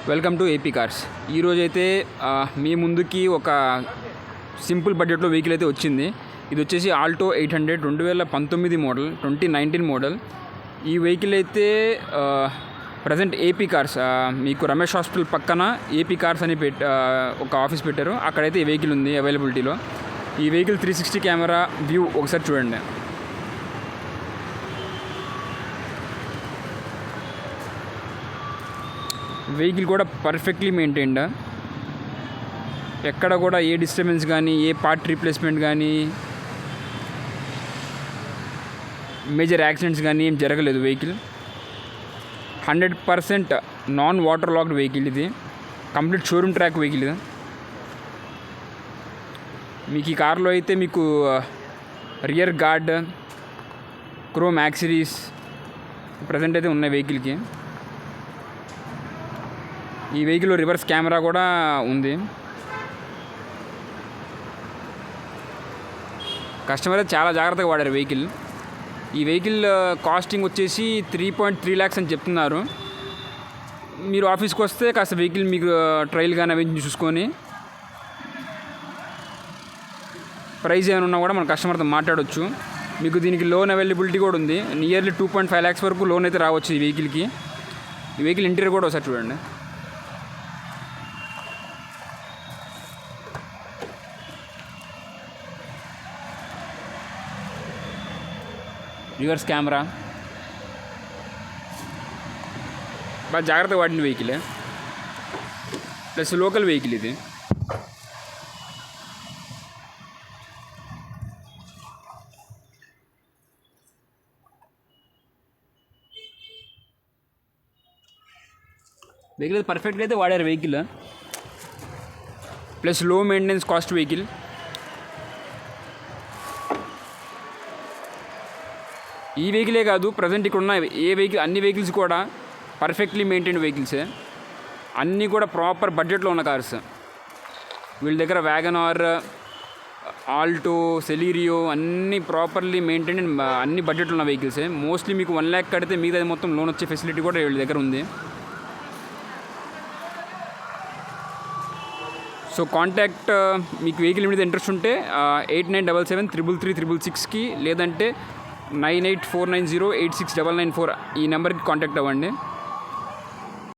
Welcome to AP cars. ఈరోజైతే మీ ముందుకి ఒక సింపుల్ బడ్జెట్లో వెహికల్ అయితే వచ్చింది. ఇది వచ్చేసి ఆల్టో 800 2019 మోడల్, 2019 మోడల్. ఈ వెహికల్ అయితే ప్రజెంట్ ఏపీ కార్స్, మీకు రమేష్ హాస్పిటల్ పక్కన ఏపీ కార్స్ అని ఒక ఆఫీస్ పెట్టారు. అక్కడైతే ఈ వెహికల్ ఉంది అవైలబిలిటీలో. ఈ వెహికల్ 360 కెమెరా వ్యూ ఒకసారి చూడండి. వెహికల్ కూడా పర్ఫెక్ట్లీ మెయింటైన్డ్. ఎక్కడ కూడా ఏ డిస్టర్బెన్స్ కానీ, ఏ పార్ట్ రీప్లేస్మెంట్ కానీ, మేజర్ యాక్సిడెంట్స్ కానీ ఏం జరగలేదు. Vehicle 100% non water locked vehicle. ఇది కంప్లీట్ షోరూమ్ ట్రాక్ వెహికల్. ఇది మీకు ఈ కార్లో అయితే మీకు rear guard, chrome accessories present అయితే ఉన్నాయి వెహికల్కి. ఈ వెహికల్లో రివర్స్ కెమెరా కూడా ఉంది. కస్టమర్ అయితే చాలా జాగ్రత్తగా వాడారు వెహికల్. ఈ వెహికల్ కాస్టింగ్ వచ్చేసి 3.3 lakhs అని చెప్తున్నారు. మీరు ఆఫీస్కి వస్తే కాస్త వెహికల్ మీకు ట్రయల్ కానీ అవి చూసుకొని ప్రైస్ ఏమైనా ఉన్నా కూడా మన కస్టమర్తో మాట్లాడవచ్చు. మీకు దీనికి లోన్ అవైలబిలిటీ కూడా ఉంది. నియర్లీ 2.5 lakhs వరకు లోన్ అయితే రావచ్చు ఈ వెహికల్కి. ఈ వెహికల్ ఇంటీరియర్ కూడా ఒకసారి చూడండి. రివర్స్ కెమెరా బాగా జాగ్రత్తగా వాడిన వెహికల్, ప్లస్ లోకల్ వెహికల్. ఇది వెహికల్ పర్ఫెక్ట్గా అయితే వాడారు వెహికల్, ప్లస్ లో మెయింటెనెన్స్ కాస్ట్ వెహికల్. ఈ వెహికలే కాదు, ప్రజెంట్ ఇక్కడ ఉన్న అన్ని వెహికల్స్ కూడా పర్ఫెక్ట్లీ మెయింటైన్డ్ వెహికల్సే. అన్నీ కూడా ప్రాపర్ బడ్జెట్లో ఉన్న కార్స్. వీళ్ళ దగ్గర వ్యాగనార్, ఆల్టో, సెలీరియో అన్నీ ప్రాపర్లీ మెయింటైన్డ్, అన్ని బడ్జెట్లో ఉన్న వెహికల్సే. మోస్ట్లీ మీకు 1 lakh కడితే మిగతా మొత్తం లోన్ వచ్చే ఫెసిలిటీ కూడా వీళ్ళ దగ్గర ఉంది. సో కాంటాక్ట్, మీకు వెహికల్ మీద ఇంట్రెస్ట్ ఉంటే 8977 333 666కి, లేదంటే 9849086994 ఈ నెంబర్కి కాంటాక్ట్ అవ్వండి.